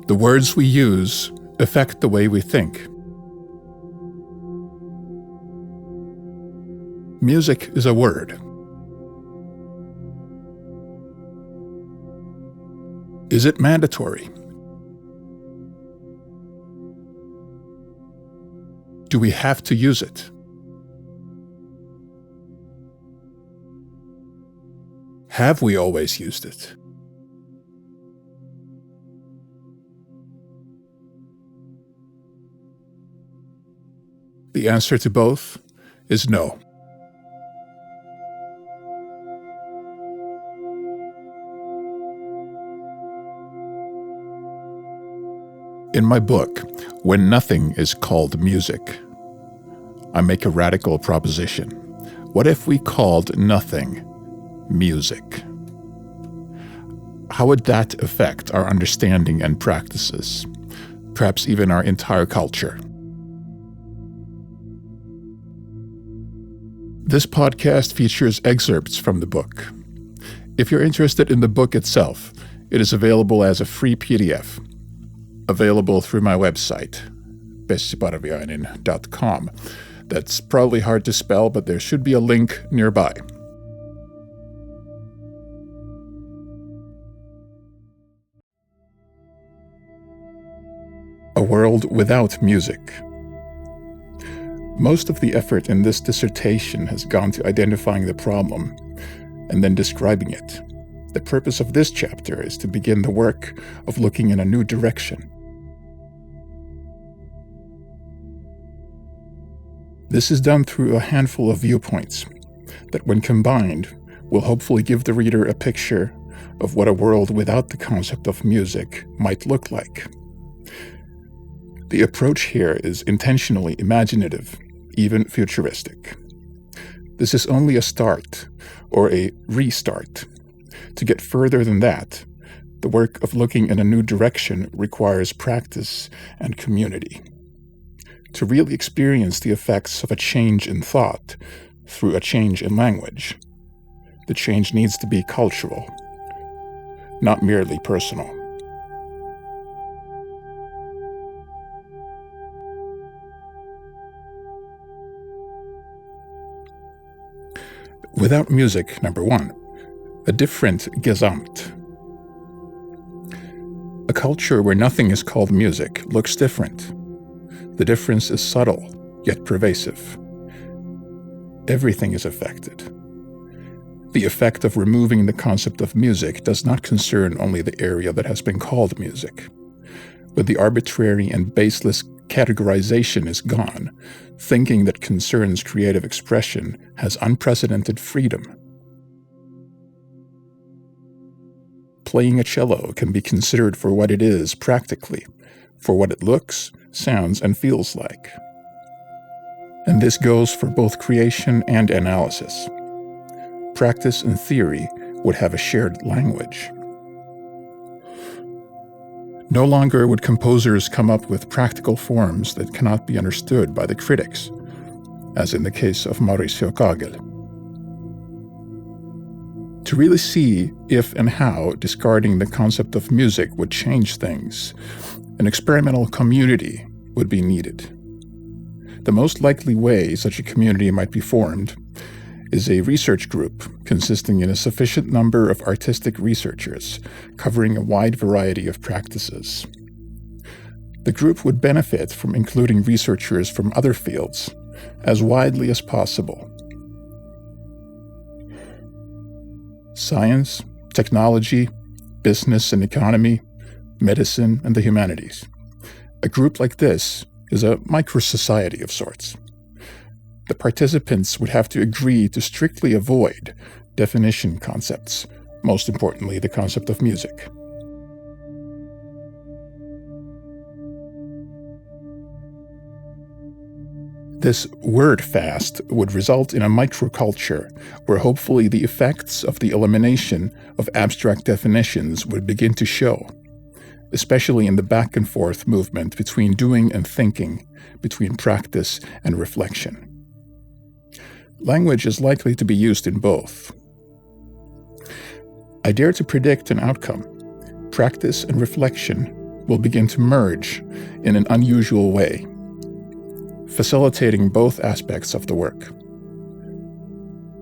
The words we use affect the way we think. Music is a word. Is it mandatory? Do we have to use it? Have we always used it? The answer to both is no. In my book, When Nothing is Called Music, I make a radical proposition. What if we called nothing music? How would that affect our understanding and practices, perhaps even our entire culture? This podcast features excerpts from the book. If you're interested in the book itself, it is available as a free PDF, available through my website, Parviainen.com. That's probably hard to spell, but there should be a link nearby. A world without music. Most of the effort in this dissertation has gone to identifying the problem and then describing it. The purpose of this chapter is to begin the work of looking in a new direction. This is done through a handful of viewpoints that, when combined, will hopefully give the reader a picture of what a world without the concept of music might look like. The approach here is intentionally imaginative, even futuristic. This is only a start, or a restart. To get further than that, the work of looking in a new direction requires practice and community. To really experience the effects of a change in thought through a change in language, the change needs to be cultural, not merely personal. Without music, number one, a different Gesamt. A culture where nothing is called music looks different. The difference is subtle, yet pervasive. Everything is affected. The effect of removing the concept of music does not concern only the area that has been called music. When the arbitrary and baseless categorization is gone, thinking that concerns creative expression has unprecedented freedom. Playing a cello can be considered for what it is practically, for what it looks, sounds, and feels like. And this goes for both creation and analysis. Practice and theory would have a shared language. No longer would composers come up with practical forms that cannot be understood by the critics, as in the case of Mauricio Kagel. To really see if and how discarding the concept of music would change things, an experimental community would be needed. The most likely way such a community might be formed is a research group consisting in a sufficient number of artistic researchers covering a wide variety of practices. The group would benefit from including researchers from other fields as widely as possible. Science, technology, business and economy, medicine, and the humanities. A group like this is a micro-society of sorts. The participants would have to agree to strictly avoid definition concepts, most importantly the concept of music. This word fast would result in a microculture where hopefully the effects of the elimination of abstract definitions would begin to show, especially in the back and forth movement between doing and thinking, between practice and reflection. Language is likely to be used in both. I dare to predict an outcome. Practice and reflection will begin to merge in an unusual way, facilitating both aspects of the work.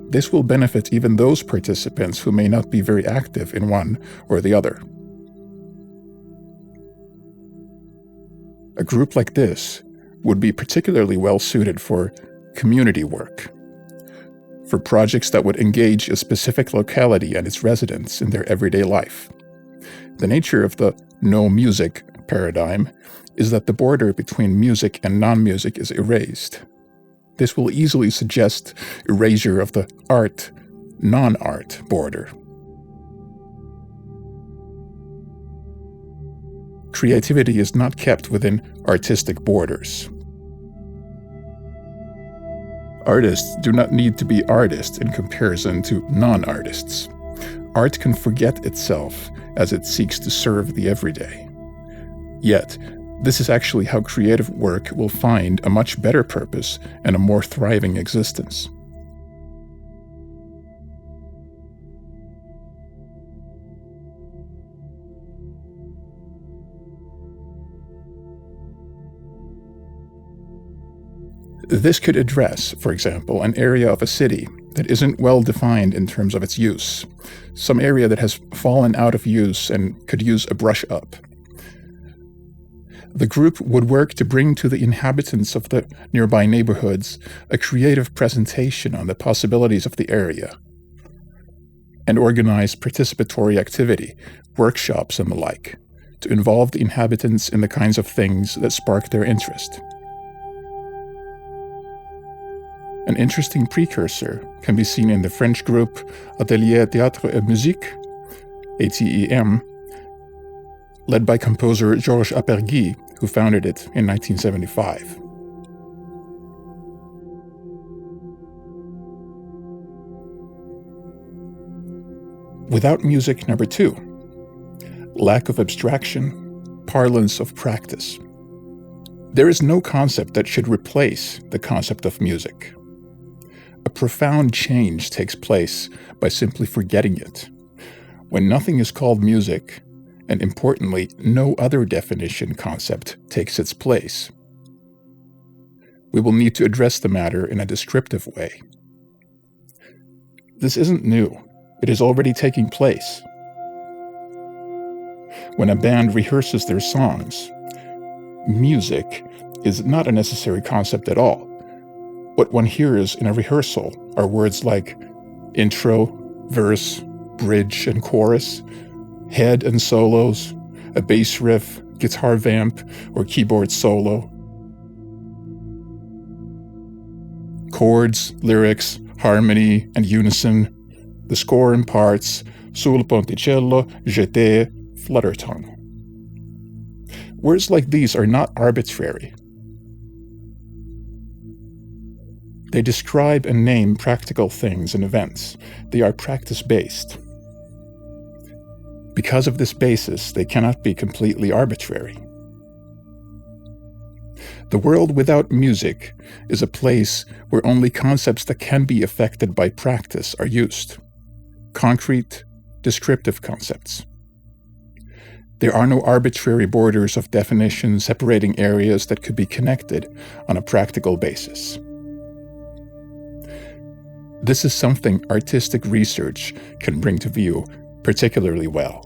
This will benefit even those participants who may not be very active in one or the other. A group like this would be particularly well suited for community work, for projects that would engage a specific locality and its residents in their everyday life. The nature of the no music paradigm is that the border between music and non-music is erased. This will easily suggest erasure of the art-non-art border. Creativity is not kept within artistic borders. Artists do not need to be artists in comparison to non-artists. Art can forget itself as it seeks to serve the everyday. Yet, this is actually how creative work will find a much better purpose and a more thriving existence. This could address, for example, an area of a city that isn't well defined in terms of its use, some area that has fallen out of use and could use a brush up. The group would work to bring to the inhabitants of the nearby neighborhoods a creative presentation on the possibilities of the area, and organize participatory activity, workshops and the like, to involve the inhabitants in the kinds of things that spark their interest. An interesting precursor can be seen in the French group Atelier, Théâtre et Musique, ATEM, led by composer Georges Apergui, who founded it in 1975. Without music, number 2, lack of abstraction, parlance of practice. There is no concept that should replace the concept of music. A profound change takes place by simply forgetting it. When nothing is called music, and importantly, no other definition concept takes its place. We will need to address the matter in a descriptive way. This isn't new. It is already taking place. When a band rehearses their songs, music is not a necessary concept at all. What one hears in a rehearsal are words like intro, verse, bridge and chorus, head and solos, a bass riff, guitar vamp, or keyboard solo. Chords, lyrics, harmony, and unison, the score and parts, sul ponticello, jeté, flutter tongue. Words like these are not arbitrary. They describe and name practical things and events. They are practice-based. Because of this basis, they cannot be completely arbitrary. The world without music is a place where only concepts that can be affected by practice are used. Concrete, descriptive concepts. There are no arbitrary borders of definition separating areas that could be connected on a practical basis. This is something artistic research can bring to view particularly well.